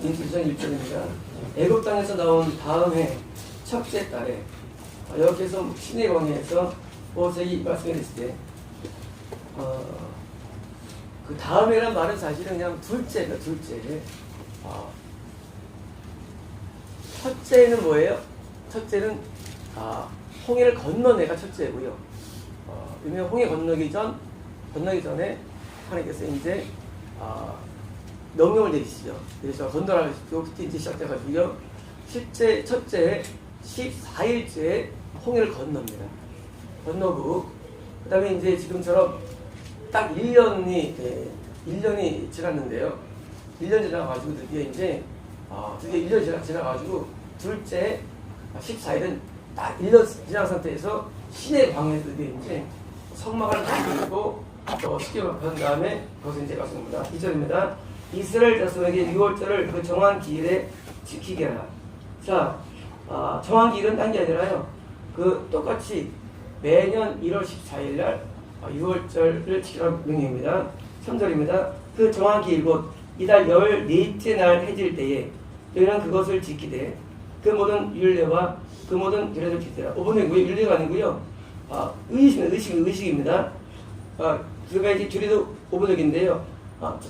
민수기상 1절입니다. 애굽 땅에서 나온 다음 해 첫째 달에 여기에서 신의 왕에서 모세이 말씀했을 때 그 다음 해란 말은 사실은 그냥 둘째가 둘째. 첫째는 뭐예요? 첫째는 홍해를 건넌 애가 첫째고요. 왜냐면 홍해 건너기 전에 하나님께서 이제 명령을 내리시죠. 그래서 건너라 하시고 그때 이제 시작돼가지고요. 실제 첫째 14일째 홍해를 건넙니다. 건너고 그 다음에 이제 지금처럼 딱 1년이 지났는데요. 1년 지나가지고 드디어 이제 드디어 1년 지나가지고 둘째 14일은 딱 1년 지난 상태에서 시내 광야에서 드디어 이제 성막을 만들고 시켜놓은 다음에 거기서 이제 갔습니다. 2절입니다. 이스라엘 자손에게 6월절을 그 정한 기일에 지키게 하라. 자, 정한 기일은 딴 게 아니라요. 그 똑같이 매년 1월 14일 날 6월절을 지키라는 명령입니다. 3절입니다. 그 정한 기일 곧 이달 14일째 날 해질 때에 너희는 그것을 지키되 그 모든 율례와 그 모든 규례를 지키라. 5번에 율례가 아니고요. 의식입니다. 그가 이제 규례도 5번역인데요.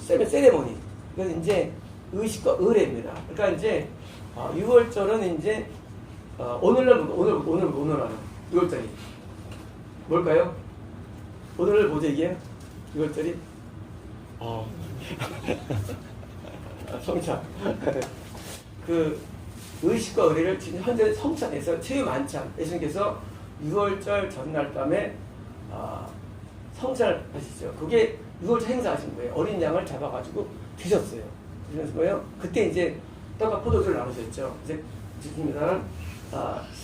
세레모니. 이건 이제 의식과 의례입니다. 그러니까 이제 6월절은 이제 오늘 하는 6월절이 뭘까요? 오늘을 보자 이게 6월절이 성찬. 그 의식과 의례를 지금 현재 성찬에서 체유만찬 예수님께서 6월절 전날 밤에 성찬을 하시죠. 그게 6월절 행사하신 거예요. 어린 양을 잡아가지고 드셨어요. 그래서 뭐예요? 그때 이제 떡과 포도주를 나누셨죠. 이제 지킵니다.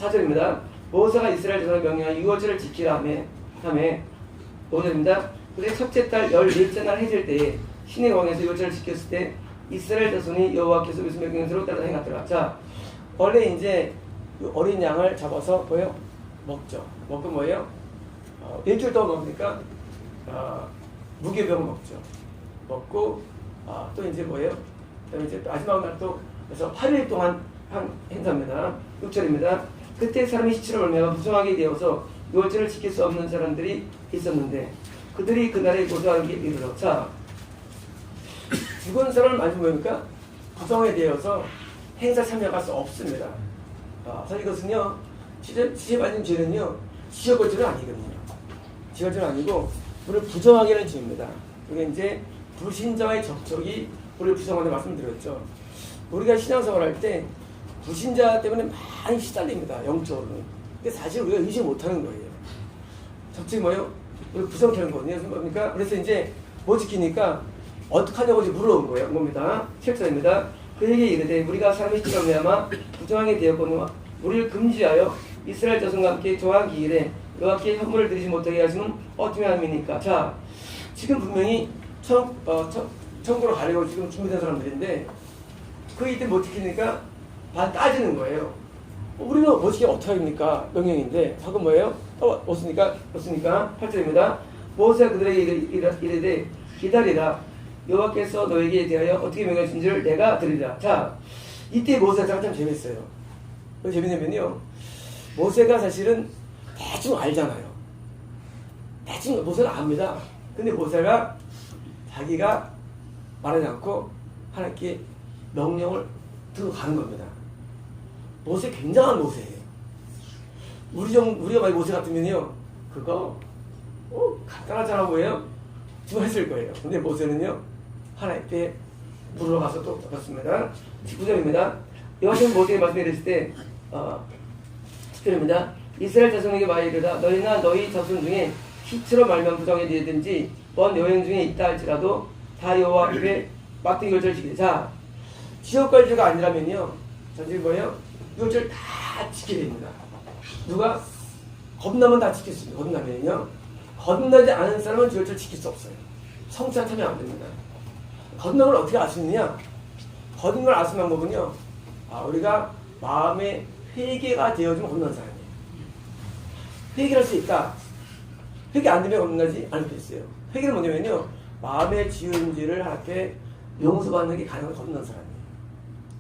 4절입니다. 모세가 이스라엘 자손을 명령한 6월절을 지키라 하며 5절입니다. 그래 첫째 달 14일째 날 해질 때에 신의 왕에서 6월절을 지켰을 때 이스라엘 자손이 여호와께서 무슨 명령대로 따라 행하더라. 자, 원래 이제 어린 양을 잡아서 뭐예요? 먹죠. 먹고 뭐예요? 일주일 동안 먹으니까 무교병을 먹죠. 먹고 또 이제 뭐예요? 그다음에 이제 마지막 날 또 그래서 8일 동안 한 행사입니다. 6절입니다. 그때 사람이 시체로 말미암아 부정하게 되어서 6월절을 지킬 수 없는 사람들이 있었는데 그들이 그날에 고소하게 이르러. 자, 죽은 사람을 만지면 뭡니까? 부정에 되어서 행사 참여할 수 없습니다. 사실 이것은요, 지체 받는 죄는요, 지역의 죄는 아니거든요. 지역의 죄는 아니고, 우리를 부정하게 하는 죄입니다. 그게 이제 불신자와의 접촉이 우리를 부정하는 말씀드렸죠. 우리가 신앙생활 할 때 불신자 때문에 많이 시달립니다. 영적으로는. 근데 사실 우리가 의식 못하는 거예요. 접촉이 뭐예요? 우리 부정케 하는 거거든요. 그러니까 그래서 이제 뭐 지키니까 어떡하냐고 이제 물어온 거예요. 뭡니다. 7절입니다. 그에게 이르되 우리가 사람이 시험하마 부정하게 되었거니와 우리를 금지하여 이스라엘 자손과 함께 정한 기일에 여호와께 헌물을 드리지 못하게 하시면 어떻게 함이니까. 자, 지금 분명히 천국으로 가려고 지금 준비된 사람들인데 그 이때 못 지키니까 반 따지는 거예요. 우리는 못 지키면 어떻게 합니까? 명령인데 하고 뭐예요? 없으니까 8절입니다. 모세가 그들에게 이르되 기다리라. 여호와께서 너에게 대하여 어떻게 명하신지를 내가 들으리라. 자, 이때 모세가 참 재밌어요. 왜 재밌냐면요, 모세가 사실은 대충 알잖아요. 대충 모세가 압니다. 근데 모세가 자기가 말하지 않고 하나님께 명령을 들고 가는 겁니다. 모세 굉장한 모세예요. 우리가 만약 모세 같으면요, 그거 간단하잖아 보여요? 좀 했을 거예요. 근데 모세는요, 하나님께 물어가서 또 그렇습니다. 19절입니다. 여호와께서 모세에게 말씀하셨을 때 10절입니다. 이스라엘 자손에게 말이르다. 너희나 너희 자손 중에 시체로 말면 부정에 되든지 먼 여행 중에 있다 할지라도 다 여호와 앞에 막대 유월절 지키되. 자, 지역관리가 아니라면요, 전체 뭐예요? 유월절 다 지켜야 됩니다. 누가 겁나면 다 지킬 수 있어요. 겁나면요, 건너지 않은 사람은 유월절 지킬 수 없어요. 성찬 참여 안 됩니다. 걷는 걸 어떻게 알 수 있느냐? 걷는 걸 알 수 있는 방법은요, 우리가 마음의 회개가 되어주면 걷는 사람이에요. 회개할 수 있다. 회개 안 되면 걷는다지 않겠어요. 회개는 뭐냐면요, 마음의 지은 죄를 하나님께 용서받는 게 가능한 걷는 사람이에요.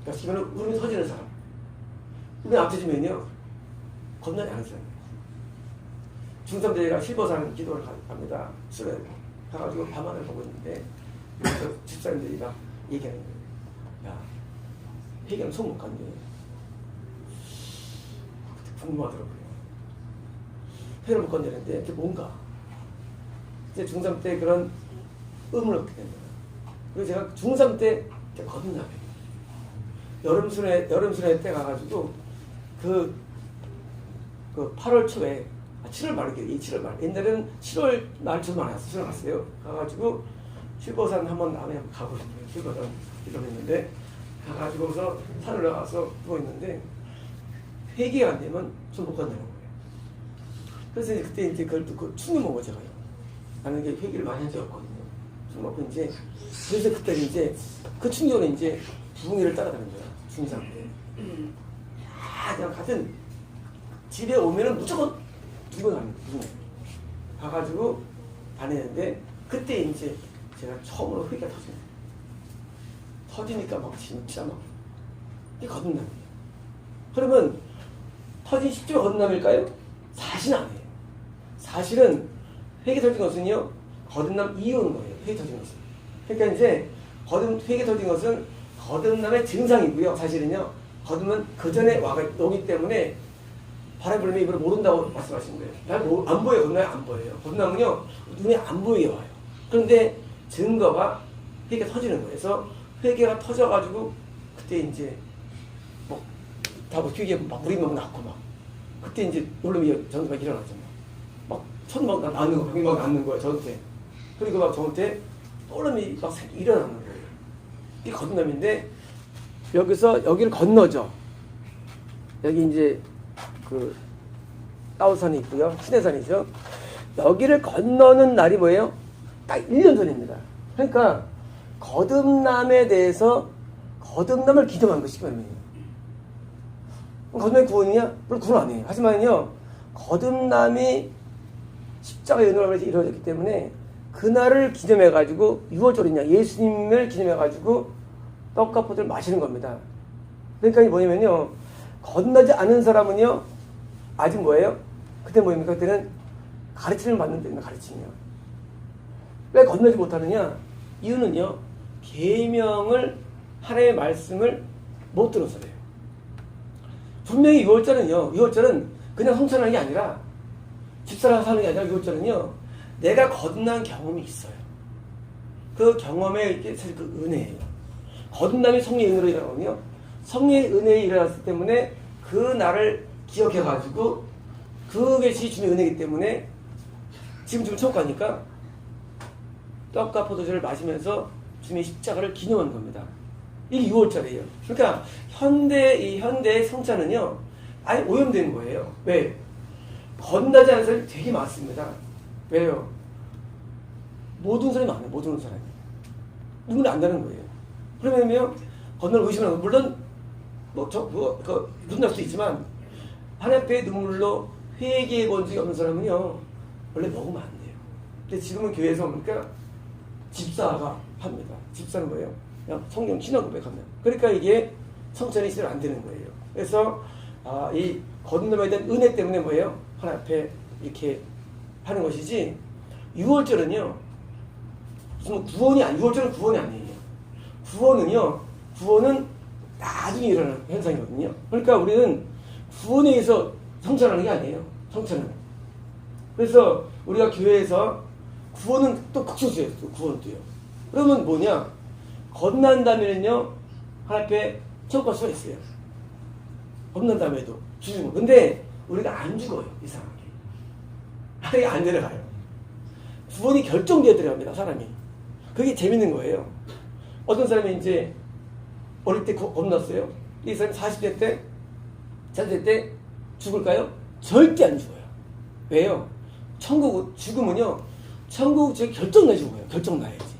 그러니까 지금은 울음이 터지는 사람. 울음이 안 터지면요, 건너지 않은 사람이에요. 중3때가 실버산 기도를 갑니다. 수련회 가가지고 밤하늘 보고 있는데, 그래서 집사님들이 막 얘기하는 거예요. 야, 회개는 손 못 갔네. 궁금하더라고요. 회를 못 건드렸는데, 그게 뭔가. 이제 중3 때 그런 의문을 얻게 된 거예요. 그리고 제가 중3 때 거듭나요. 여름순회 때 가가지고, 그 8월 초에, 7월 말이겠죠. 7월 말. 옛날에는 7월 말 저도 많이 왔어요. 갔어요. 가가지고, 실버산 한번 남해 가고 싶어요. 실버산 기도를 했는데, 가가지고서 산을 올라가서 누워있는데, 회개가 안 되면 손 못 건드는 거예요. 그래서 그때 이제 그걸 듣고 충격 먹어, 제가요. 나는 이게 회개를 많이 한 적이 없거든요. 충격 먹고 이제, 그래서 그때 이제, 그 충격은 이제 부흥회를 따라다닌 거야. 중3 때. 그냥 같은 집에 오면은 무조건 들고 다니는 거예요. 가가지고 다니는데, 그때 이제 제가 처음으로 회개가 터집니다. 터지니까 막 진짜 막, 이게 거듭남이에요. 그러면, 터진 실제로 거듭남일까요? 사실은 아니에요. 사실은 회개 터진 것은요, 거듭남 이유인 거예요. 회개 터진 것은. 그러니까 이제 회개 터진 것은 거듭남의 증상이고요. 사실은요, 거듭은 그 전에 오기 때문에 바람 불면 입으로 모른다고 말씀하신 거예요. 안 보여요. 거듭남이 안 보여요. 거듭남은요, 눈에 안 보이게 와요. 그런데 증거가 회개가 터지는 거예요. 그래서 회개가 터져가지고 그때 이제 다 회개 막 물이 막 났고 막 그때 이제 놀림이 저한테 막 일어났잖아요. 막 손 막 낳는 거, 병이 막 낳는 거예요. 저한테. 그리고 막 저한테 놀림이 막 일어나는 거예요. 이게 거듭남인데, 여기를 건너죠. 여기 이제 그 따오산이 있고요. 신해산이죠. 여기를 건너는 날이 뭐예요? 딱 1년 전입니다. 그러니까 거듭남에 대해서 거듭남을 기념한 것이 말이에요. 거듭남이 구원이냐? 물론 구원 아니에요. 하지만요, 거듭남이 십자가의 은혜로 이루어졌기 때문에 그날을 기념해가지고 6월절이냐 예수님을 기념해가지고 떡과 포도를 마시는 겁니다. 그러니까 이게 뭐냐면요, 건너지 않은 사람은요 아직 뭐예요? 그때 뭐입니까? 그때는 가르침을 받는 데는 가르침이요. 왜 건너지 못하느냐? 이유는요, 계명을, 하나님의 말씀을 못 들어서 그래요. 분명히 6월절은 그냥 성천하는 게 아니라, 집사람 사는 게 아니라 6월절은요, 내가 거듭난 경험이 있어요. 그 경험에 사실 그 은혜예요. 거듭남이 성령의 은혜로 일어나거든요. 성령의 은혜에 일어났기 때문에 그 날을 기억해가지고, 그것이 주님의 은혜이기 때문에 지금 천국 가니까 떡과 포도주를 마시면서 주님의 십자가를 기념하는 겁니다. 이게 6월절이에요. 그러니까 현대의 성찬은요, 아예 오염된 거예요. 왜? 건너지 않은 사람이 되게 많습니다. 왜요? 모든 사람이 많아요. 모든 사람이. 눈물이 안 나는 거예요. 그러면요, 건너를 의심하는 거. 물론, 눈 날 수도 있지만, 하나님 앞에 눈물로 회개해 본 적이 없는 사람은요, 원래 먹으면 안 돼요. 근데 지금은 교회에서 보니까 집사가 합니다. 집사는 뭐예요? 그냥 성경 신앙 고백하면. 그러니까 이게 성찬이 실제로 안 되는 거예요. 그래서, 이 거듭남에 대한 은혜 때문에 뭐예요? 하나님 앞에 이렇게 하는 것이지, 6월절은요, 무슨 6월절은 구원이 아니에요. 구원은 나중에 일어나는 현상이거든요. 그러니까 우리는 구원에 의해서 성찬하는 게 아니에요. 성찬은. 그래서 우리가 교회에서 구원은 또 극소수예요. 구원도요. 그러면 뭐냐? 거듭난 다음에는요, 하나님 앞에 천국 갈 수가 있어요. 거듭난 다음에도 죽은 거. 근데 우리가 안 죽어요. 이상하게. 하나님이 안 내려가요. 구원이 결정되어 들어갑니다. 사람이. 그게 재밌는 거예요. 어떤 사람이 이제 어릴 때 겁났어요. 이 사람이 40대 때, 40대 때 죽을까요? 절대 안 죽어요. 왜요? 죽으면요, 천국 결정 나 죽어요. 결정 나야지.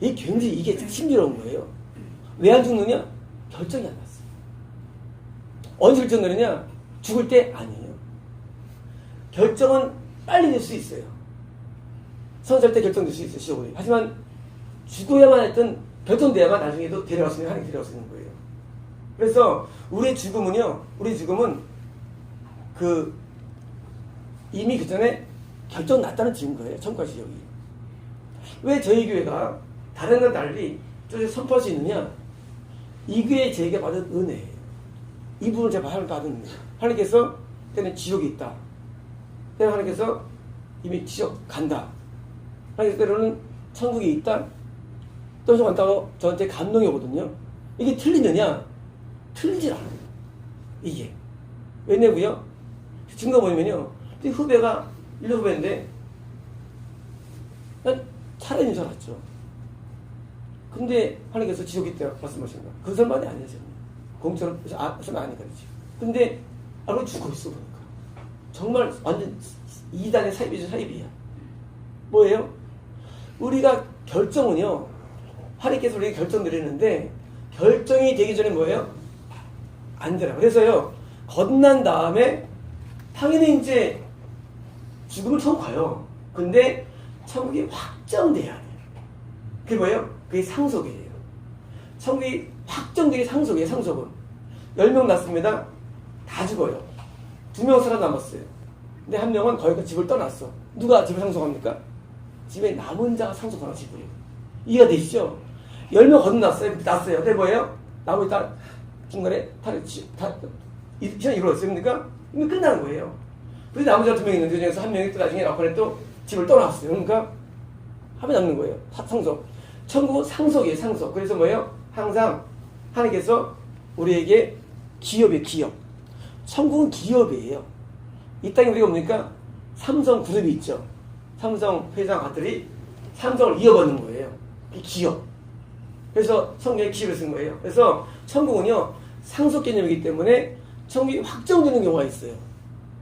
이게 신비로운 거예요. 왜 안 죽느냐? 결정이 안 났어요. 언제 결정 나느냐? 죽을 때 아니에요. 결정은 빨리 될 수 있어요. 30살 때 결정될 수 있어요. 시험이. 하지만 죽어야만 했던 결정돼야만 나중에도 데려갈 수 있는, 하나님 데려갈 수 있는 거예요. 그래서 우리 죽음은 이미 그 전에 결정 났다는 증거예요. 천국과 지옥이. 왜 저희 교회가 다른 건 달리 저를 선포할 수 있느냐? 이 교회에 저희가 받은 은혜예요. 이 부분을 제가 받은 은혜. 하나님께서 때는 지옥이 있다. 때는 하나님께서 이미 지옥 간다. 하나님께서 때로는 천국이 있다. 또 간다고 저한테 감동이 오거든요. 이게 틀리느냐? 틀리질 않아요. 이게. 왜냐고요? 증거 뭐냐면요. 후배가 1년 후배인데 난 살아있는 줄 알았죠. 근데 하나님께서 지옥이 있다 말씀하시는 거야. 그 설만이 아니야. 공처럼 설마 아니까 그렇지. 근데 알고 죽어 있어 보니까. 정말 완전 2단의 사입이죠. 사입이야. 뭐예요? 우리가 결정은요. 하나님께서 우리에게 결정 내리는데 결정이 되기 전에 뭐예요? 안 되라. 그래서요. 건난 다음에 당연히 이제 죽음을 처음 가요. 근데 천국이 확정돼야 돼요. 그게 뭐예요? 그게 상속이에요. 천국이 확정되게 상속이에요. 상속은. 10명 났습니다. 다 죽어요. 2명 살아남았어요. 근데 1명은 거기서 집을 떠났어. 누가 집을 상속합니까? 집에 남은 자가 상속하는 집이에요. 이해가 되시죠? 10명 건넜어요. 났어요. 근데 뭐예요? 나머지 다 중간에 시간이 이루어졌어요. 그러니까 이미 끝나는 거예요. 그래서 나머지 2명 있는데 그 중에서 1명이 또 나중에 나중에 또 집을 떠났어요. 그러니까 합이 남는 거예요. 상속. 천국은 상속이에요. 상속. 그래서 뭐예요? 항상 하나님께서 우리에게 기업이에요. 기업. 천국은 기업이에요. 이 땅에 우리가 뭡니까? 삼성 그룹이 있죠. 삼성 회장 아들이 삼성을 이어받는 거예요. 이 기업. 그래서 성경에 기업을 쓴 거예요. 그래서 천국은요. 상속 개념이기 때문에 천국이 확정되는 경우가 있어요.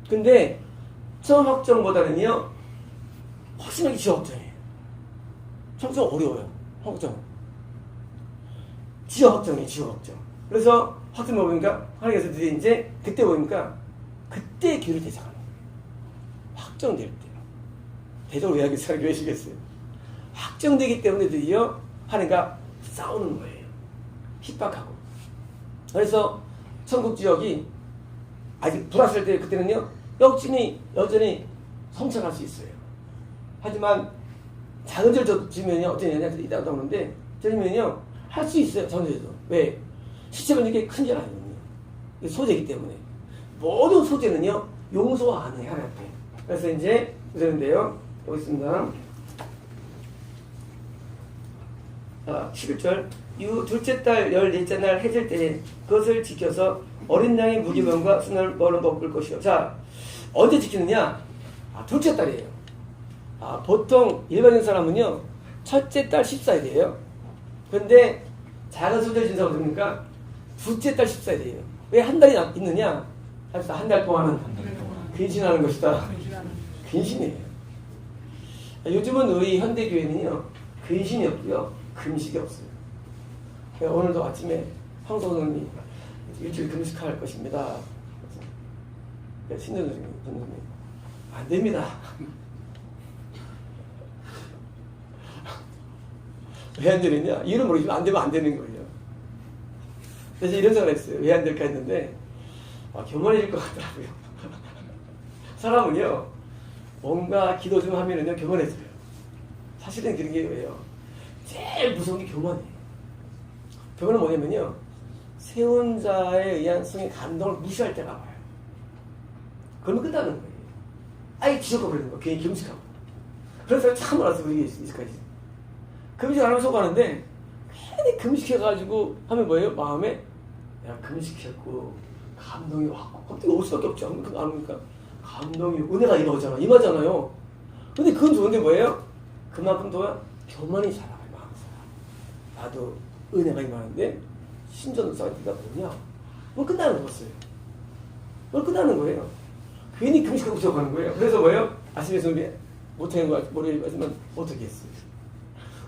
근데 처음 확정보다는요. 훨씬 지역 확정이에요. 천국은 어려워요. 확정. 지역 확정이에요. 지역 확정. 그래서 확정 보니까 하나님께서 이제 그때 보니까 그때 교회를 대장하는 거예요. 확정될 때. 대적으로 왜 하겠어요? 계시겠어요? 확정되기 때문에 드디어 하나님과 싸우는 거예요. 핍박하고. 그래서 천국 지역이 아직 불왔을 때 그때는요. 여전히 성장할 수 있어요. 하지만 작은 죄를 지면요. 어떤 얘기가 있다고 하는데 저면요 할 수 있어요. 작은 죄도. 왜? 시체는 이게 큰 죄는 아니거든요. 소재이기 때문에. 모든 소재는요. 용서가 안 해요. 하나님 앞에. 그래서 이제 그러는데요. 여기 있습니다. 11절 둘째 달 14째 날 해질 때에 그것을 지켜서 어린 양의 무기병과 순을 먹을 것이요. 자, 언제 지키느냐? 둘째 달이에요. 보통 일반인 사람은요 첫째 달 14일이에요. 근데 작은 소재를 진사가 됩니까? 둘째 달 14일이에요. 왜 한 달이 있느냐? 한 달 동안은 근신하는 것이다. 근신이에요. 요즘은 우리 현대교회는요 근신이 없고요 금식이 없어요. 오늘도 아침에 황소선생님이 일주일 금식할 것입니다. 신전 선생님 안 됩니다. 왜 안 되느냐? 이유는 모르지만 안 되면 안 되는 거예요. 그래서 이런 생각을 했어요. 왜 안 될까 했는데 교만해질 것 같더라고요. 사람은요 뭔가 기도 좀 하면은요 교만해져요. 사실은 그런 게 왜요? 제일 무서운 게 교만이에요. 교만은 뭐냐면요 세운 자에 의한 성의 감동을 무시할 때가 와요. 그러면 끝나는 거예요. 아예 지적거리는 거예요. 괜히 금식하고. 그래서 참 많았어요. 우리 이제까지. 금식 안 하면 속하는데 괜히 금식해가지고 하면 뭐예요? 마음에 야 금식했고 감동이 확 갑자기 올 수밖에 없죠. 안 오니까 감동이 은혜가 임하잖아요. 근데 그건 좋은데 뭐예요? 그만큼 더 교만이 자라가요. 마음에서. 나도 은혜가 임하는데 신전도사가 네가 뭐냐? 뭐 끝나는 거였어요. 뭐 끝나는 거예요. 괜히 금식하고 들어가는 거예요. 그래서 뭐예요? 아침에 준비 못하는 거 모르겠지만 어떻게 했어요?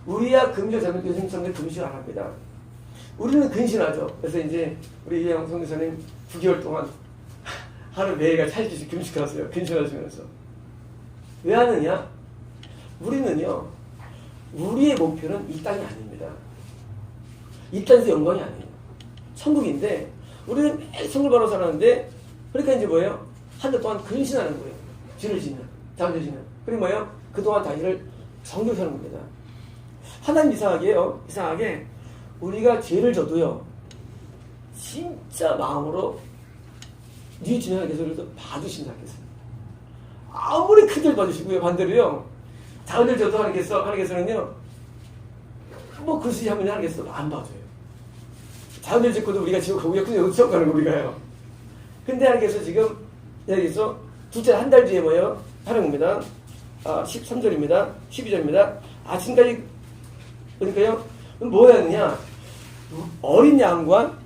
우리야 금식 잘못된 생성에 금식을 안 합니다. 우리는 근신하죠. 그래서 이제 우리 이혜영 성교사님 9개월 동안 하루 매일가 차일주씩 금식하세요. 근신하시면서. 왜 하느냐? 우리는요. 우리의 목표는 이 땅이 아닙니다. 이 땅에서 영광이 아니에요. 천국인데 우리는 매일 성불바로 살았는데, 그러니까 이제 뭐예요? 한 달 동안 근신하는 거예요. 죄를 지면, 자기를 지면. 그리고 뭐예요? 그동안 자기를 정결히 하는 겁니다. 하나님 이상하게요. 이상하게 우리가 죄를 져도요. 진짜 마음으로 뉘우치는 하나님께서 봐주신다 하겠어요. 아무리 큰 죄를 봐주시고요. 반대로요. 작은 죄를 져도 하나님께서는요. 뭐 글쓰기 하면 하나님께서 안 봐줘요. 작은 죄를 짓고도 우리가 지금 거기에 큰 죄를 지어 가는 거 우리가요. 근데 하나님께서 지금 여기서 둘째 한 달 뒤에 뭐예요? 하는 겁니다. 13절입니다. 12절입니다. 아침까지 그러니까요. 뭐였느냐? 어린 양과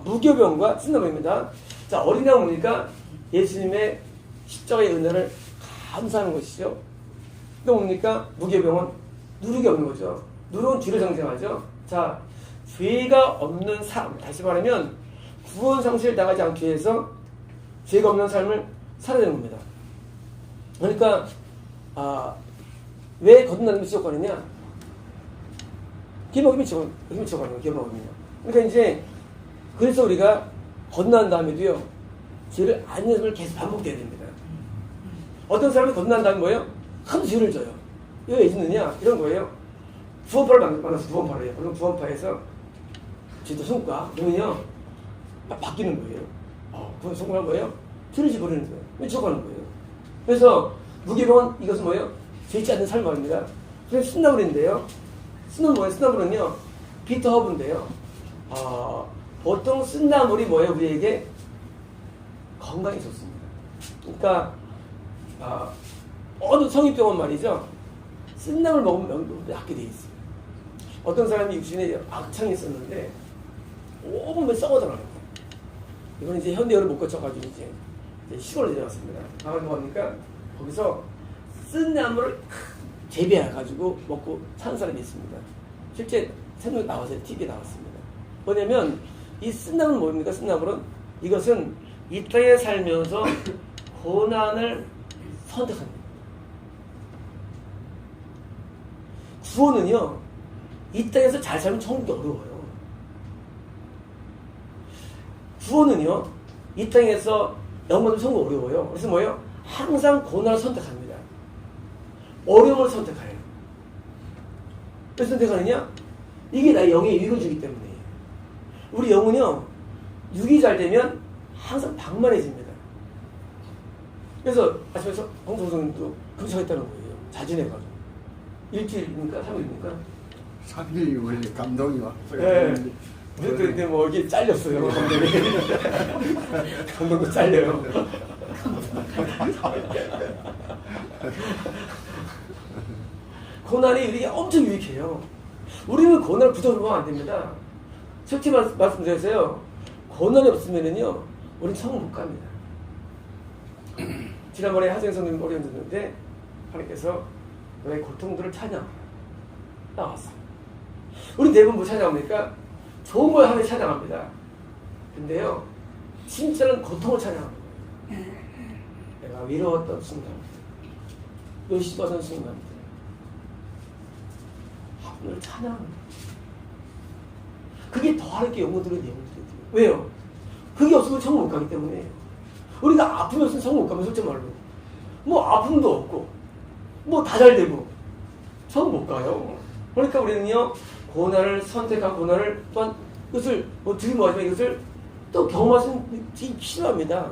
무교병과 쓴나무입니다. 자, 어린 양은 뭡니까? 예수님의 십자가의 은혜를 감사하는 것이죠. 또 뭡니까? 무교병은 누룩이 없는 거죠. 누룩은 죄를 상징하죠. 자, 죄가 없는 삶, 다시 말하면 구원 상실을 당하지 않기 위해서 죄가 없는 삶을 살아야 되는 겁니다. 그러니까 왜 거듭나는 지옥가느냐? 기록이 지옥가는 거예요. 기록이면. 그러니까 이제 그래서 우리가 거듭난 다음에도요. 죄를 안 짓는 삶을 계속 반복해야 됩니다. 어떤 사람이 거듭난 다음에 뭐예요? 큰 죄를 져요. 이거 왜 짓느냐? 이런 거예요. 구원파를 만나서 구원파를 해요. 그럼 구원파에서 죄도 성과 그러면요 바뀌는 거예요. 그건 성공한 거예요? 죄를 지버리는 거예요. 미쳐가는 거예요. 그래서 무교병은 이것은 뭐예요? 죄지 않는 삶 말입니다. 그래서 쓴나물인데요. 쓴나물은요 비터 허브인데요. 보통 쓴나물이 뭐예요? 우리에게 건강에 좋습니다. 그러니까 어느 성인병원 말이죠. 쓴나물 먹으면 낫게 돼 있어요. 어떤 사람이 육신에 악창이 있었는데 5분만 썩어져나가요. 이건 이제 현대어를 못 거쳐가지고 이제 시골에 내려왔습니다. 가만히 뭐합니까? 거기서 쓴나물을 재배해가지고 먹고 사는 사람이 있습니다. 실제 생각 나와서 TV에 나왔습니다. 뭐냐면 이 쓴나물은 뭡니까? 쓴나물은 이것은 이 땅에 살면서 고난을 선택합니다. 구원은요 이 땅에서 잘 살면 천국이 어려워요. 구원은요 이 땅에서 영원히 천국 어려워요. 그래서 뭐예요? 항상 고난을 선택합니다. 어려움을 선택해요. 왜 선택하느냐? 이게 나의 영의 유익을 주기 때문에. 우리 영은요 육이 잘 되면 항상 방만해집니다. 그래서 아침에 홍성성님도 금식했다는 거예요. 자진해가지고. 일주일입니까? 3일입니까? 3일이 원래 감동이 왔어요. 네. 근데 뭐 이게 잘렸어요. 감독도 잘려요. 고난이 우리에게 엄청 유익해요. 우리는 고난을 부정하면 안 됩니다. 솔직히 말씀드려서요. 고난이 없으면은요, 우리는 천국 못 갑니다. 지난번에 하정희 선생님 머리 얹었는데 하나님께서 너의 고통들을 찬양 나왔어요. 우리 대부분 뭐 찬양합니까? 좋은 걸 하면 찬양합니다. 근데요, 진짜는 고통을 찬양하는 거예요. 내가 위로웠던 순간, 요시받은 순간, 오늘 찬양하는 거예요. 그게 더할 게 영혼들의 내용들이에요. 왜요? 그게 없으면 천국 못 가기 때문에. 우리가 아픔이 없으면 천국 못 가면 솔직히 말로. 뭐 아픔도 없고, 뭐 다 잘 되고, 천국 못 가요. 그러니까 우리는요, 고난을 선택한 고난을 또한 이것을 드리모하지만 이것을 또 경험하시는 게 필요합니다.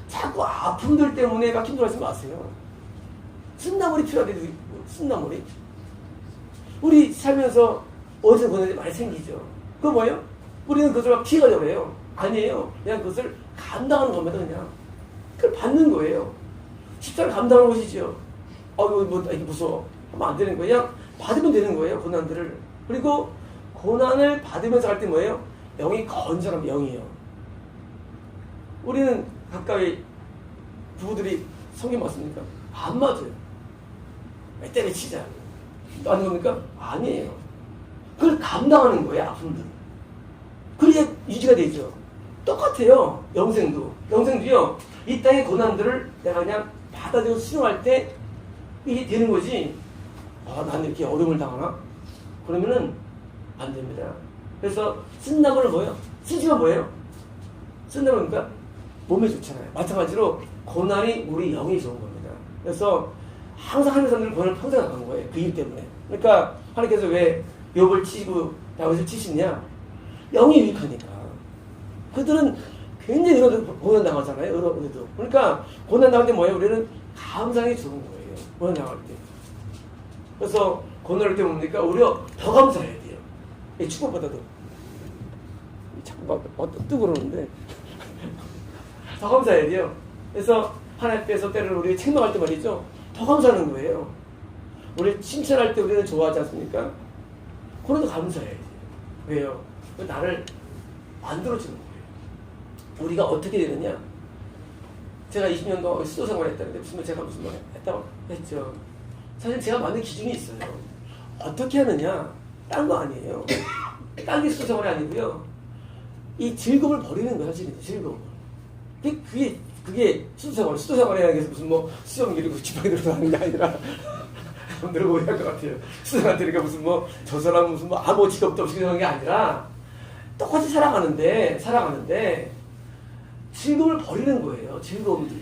자꾸 아픔들 때문에 막 힘들어하지 마세요. 쓴나물이 필요하대요. 쓴나물이. 우리 살면서 어디서 고난이 많이 생기죠. 그거 뭐예요? 우리는 그것을 막 피해가려고 해요. 아니에요. 그냥 그것을 감당하는 겁니다. 그냥. 그걸 받는 거예요. 십자가를 감당하는 것이죠. 이게 무서워. 하면 안 되는 거예요. 그냥 받으면 되는 거예요. 고난들을. 그리고 고난을 받으면서 할 때 뭐예요? 영이 건전한 영이에요. 우리는 가까이 부부들이 성경 맞습니까? 안 맞아요. 왜 때려치자. 아는 겁니까? 아니에요. 그걸 감당하는 거예요. 아픔들. 그래야 유지가 되죠. 똑같아요. 영생도요. 이 땅의 고난들을 내가 그냥 받아들이고 수용할 때 이게 되는 거지. 나는 이렇게 어려움을 당하나? 그러면은 안 됩니다. 그래서 쓴나물은 뭐예요? 쓰지가 뭐예요? 쓴다 보니까 몸에 좋잖아요. 마찬가지로 고난이 우리 영이 좋은 겁니다. 그래서 항상 하는 사람들은 고난을 평생 당한 거예요. 그 이유 때문에. 그러니까 하나님께서 왜 욥을 치시고 다윗을 치시냐? 영이 유익하니까. 그들은 굉장히 고난 당하잖아요. 의로도. 그러니까 고난 당할 때 뭐예요? 우리는 감사하기 좋은 거예요. 고난 당할 때. 그래서 고난할 때 뭡니까? 오히려 더 감사해야 돼요. 이 축복받아도. 자꾸 막 뜨고 그러는데. 더 감사해야 돼요. 그래서 하나님 앞에서 때를 우리 책망할 때 말이죠. 더 감사하는 거예요. 우리 칭찬할 때 우리는 좋아하지 않습니까? 그래도 감사해야 돼요. 왜요? 나를 만들어주는 거예요. 우리가 어떻게 되느냐? 제가 20년 동안 수도 생활했다는데 무슨 제가 무슨 말 했다고 했죠. 사실 제가 만든 기준이 있어요. 어떻게 하느냐? 딴 거 아니에요. 딴 게 수도 생활이 아니고요. 이 즐거움을 버리는 거예요. 사실은 즐거움을. 그게 수도 생활이라는 게 무슨 뭐 수영 기르고 지방에 들어가는 게 아니라 여러분들은 오해할 것 같아요. 수도 생활이니까 무슨 뭐 저 사람 무슨 뭐 아무 직업도 없이 그런 게 아니라 똑같이 살아가는데 즐거움을 버리는 거예요. 즐거움들.